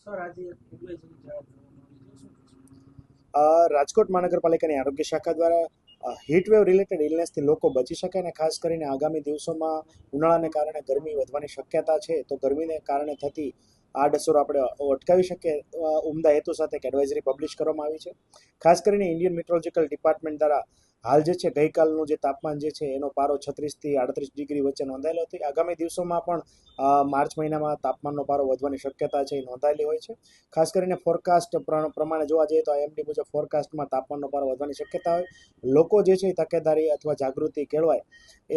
Sir આજે એક advisory જાહેર કરવામાં આવી છે, શું કહેશો? રાજકોટ મહાનગરપાલિકાની આરોગ્ય શાખા દ્વારા હીટવેવ રિલેટેડ ઇલનેસથી લોકો બચી શકે અને ખાસ કરીને આગામી દિવસોમાં ઉનાળાને કારણે ગરમી વધવાની શક્યતા છે, તો ગરમીને કારણે થતી આડઅસરો આપણે અટકાવી શકીએ ઉમદા હેતુ સાથે એક એડવાઇઝરી પબ્લિશ કરવામાં આવી છે. ખાસ કરીને ઇન્ડિયન મેટ્રોલોજીકલ ડિપાર્ટમેન્ટ દ્વારા હાલ જે છે ગઈકાલનું જે તાપમાન જે છે એનો પારો 36 થી 38 ડિગ્રી વચ્ચે નોંધાયેલો હતી. આગામી દિવસોમાં પણ માર્ચ મહિનામાં તાપમાનનો પારો વધવાની શક્યતા છે એ નોંધાયેલી હોય છે. ખાસ કરીને ફોરકાસ્ટ પ્રમાણે જોવા જઈએ તો આઈએમડી મુજબ ફોરકાસ્ટમાં તાપમાનનો પારો વધવાની શક્યતા હોય. લોકો જે છે એ તકેદારી અથવા જાગૃતિ કેળવાય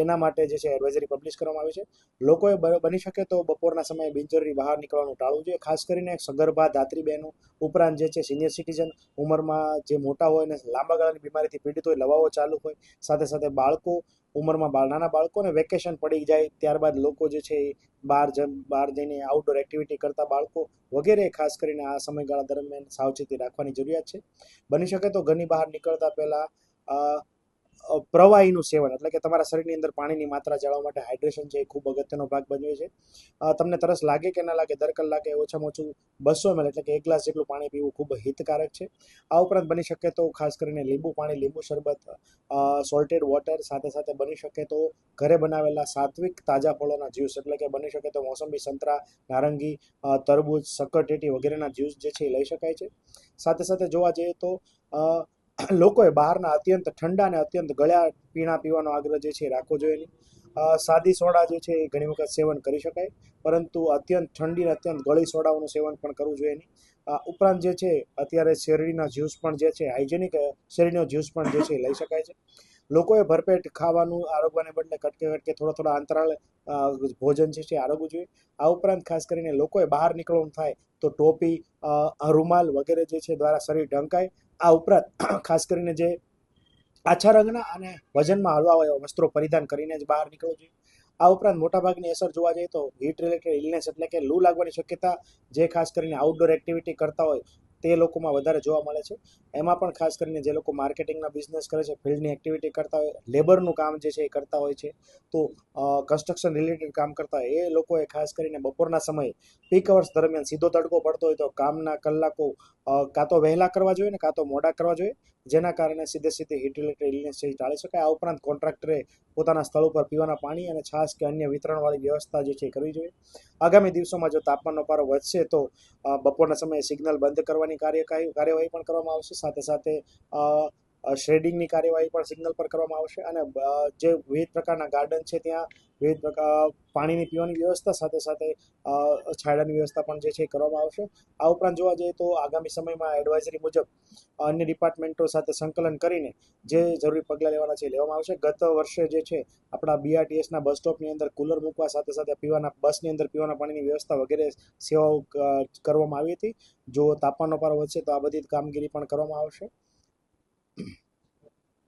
એના માટે જે છે એડવાઇઝરી પબ્લિશ કરવામાં આવી છે. લોકોએ બની શકે તો બપોરના સમયે બિનજરૂરી બહાર નીકળવાનું ટાળવું જોઈએ. ખાસ કરીને સગર્ભા ધાત્રી બહેનો ઉપરાંત જે છે સિનિયર સિટીઝન ઉંમરમાં જે મોટા હોય અને લાંબા ગાળાની બીમારીથી પીડિત હોય, લવાઓ ચાલુ હોય, સાથે સાથે બાળકો ઉંમરમાં નાના બાળકોને વેકેશન પડી જાય ત્યારબાદ લોકો જે છે એ બહાર જઈને આઉટડોર એક્ટિવિટી કરતા બાળકો વગેરે ખાસ કરીને આ સમયગાળા દરમિયાન સાવચેતી રાખવાની જરૂરિયાત છે. બની શકે તો ઘરની બહાર નીકળતા પહેલા પ્રવાહીનું સેવન એટલે કે તમારા શરીરની અંદર પાણીની માત્રા જાળવવા માટે હાઇડ્રેશન છે એ ખૂબ અગત્યનો ભાગ ભજવે છે. તમને તરસ લાગે કે ના લાગે દર કલાકે ઓછામાં ઓછું 200 ml એટલે કે 1 ગ્લાસ જેટલું પાણી પીવું ખૂબ હિતકારક છે. આ ઉપરાંત બની શકે તો ખાસ કરીને લીંબુ પાણી, લીંબુ શરબત, સોલ્ટેડ વોટર, સાથે સાથે બની શકે તો ઘરે બનાવેલા સાત્વિક તાજા ફળોના જ્યુસ એટલે કે બની શકે તો મોસંબી, સંતરા, નારંગી, તરબૂચ, શક્કરટેટી વગેરેના જ્યુસ જે છે એ લઈ શકાય છે. સાથે સાથે જોવા જઈએ તો લોકોએ બહારના અત્યંત ઠંડા અને અત્યંત ગળ્યા પીણા પીવાનો આગ્રહ જે છે એ રાખવો જોઈએ નહીં. સાદી સોડા જે છે એ ઘણી વખત સેવન કરી શકાય, પરંતુ અત્યંત ઠંડી અને અત્યંત ગળી સોડાઓનું સેવન પણ કરવું જોઈએ નહીં. ઉપરાંત જે છે અત્યારે શેરડીના જ્યુસ પણ જે છે હાઇજેનિક શેરડીનો જ્યુસ પણ જે છે એ લઈ શકાય છે. લોકોએ ભરપેટ ખાવાનું આરોગવાને બદલે કટકે કટકે થોડા અંતરાલે ભોજન છે આરોગવું જોઈએ. આ ઉપરાંત ખાસ કરીને લોકોએ બહાર નીકળવાનું થાય તો ટોપી, રૂમાલ વગેરે જે છે દ્વારા શરીર ઢંકાય. આ ઉપરાંત ખાસ કરીને જે આછા રંગના અને વજનમાં હળવા હોય એવા વસ્ત્રો પરિધાન કરીને જ બહાર નીકળવું જોઈએ. આ ઉપરાંત મોટાભાગની અસર જોવા જઈએ તો હીટ રિલેટેડ ઇલનેસ એટલે કે લૂ લાગવાની શક્યતા જે ખાસ કરીને આઉટડોર એક્ટિવિટી કરતા હોય તે લોકોમાં વધારે જોવા મળે છે. એમાં પણ ખાસ કરીને જે લોકો માર્કેટિંગના બિઝનેસ કરે છે, ફિલ્ડની એક્ટિવિટી કરતા હોય, લેબરનું કામ જે છે એ કરતા હોય છે, તો કન્સ્ટ્રક્શન રિલેટેડ કામ કરતા હોય એ લોકોએ ખાસ કરીને બપોરના સમયે પીક અવર્સ દરમિયાન સીધો તડકો પડતો હોય તો કામના કલાકો કાં તો વહેલા કરવા જોઈએ ને કાં તો મોડા કરવા જોઈએ, જેના કારણે સીધી હીટ રિલેટેડ ઇલનેસ છે એ ટાળી શકાય. આ ઉપરાંત કોન્ટ્રાક્ટરે પોતાના સ્થળ ઉપર પીવાના પાણી અને છાશ કે અન્ય વિતરણવાળી વ્યવસ્થા જે છે એ કરવી જોઈએ. આગામી દિવસોમાં જો તાપમાનનો પારો વધશે તો બપોરના સમયે સિગ્નલ બંધ કરવાની કાર્યવાહી પણ કરવામાં આવશે. સાથે સાથે શેડિંગની કાર્યવાહી પણ સિગ્નલ પર કરવામાં આવશે અને જે વિવિધ પ્રકારના ગાર્ડન છે ત્યાં વિવિધ પ્રકાર પાણીની પીવાની વ્યવસ્થા સાથે સાથે છાંયડાની વ્યવસ્થા પણ જે છે એ કરવામાં આવશે. આ ઉપરાંત જોવા જઈએ તો આગામી સમયમાં એડવાઇઝરી મુજબ અન્ય ડિપાર્ટમેન્ટો સાથે સંકલન કરીને જે જરૂરી પગલાં લેવાના છે લેવામાં આવશે. ગત વર્ષે જે છે આપણા બીઆરટીએસના બસ સ્ટોપની અંદર કુલર મૂકવા સાથે સાથે બસની અંદર પીવાના પાણીની વ્યવસ્થા વગેરે સેવાઓ કરવામાં આવી હતી. જો તાપમાનનો પારો વધશે તો આ બધી કામગીરી પણ કરવામાં આવશે.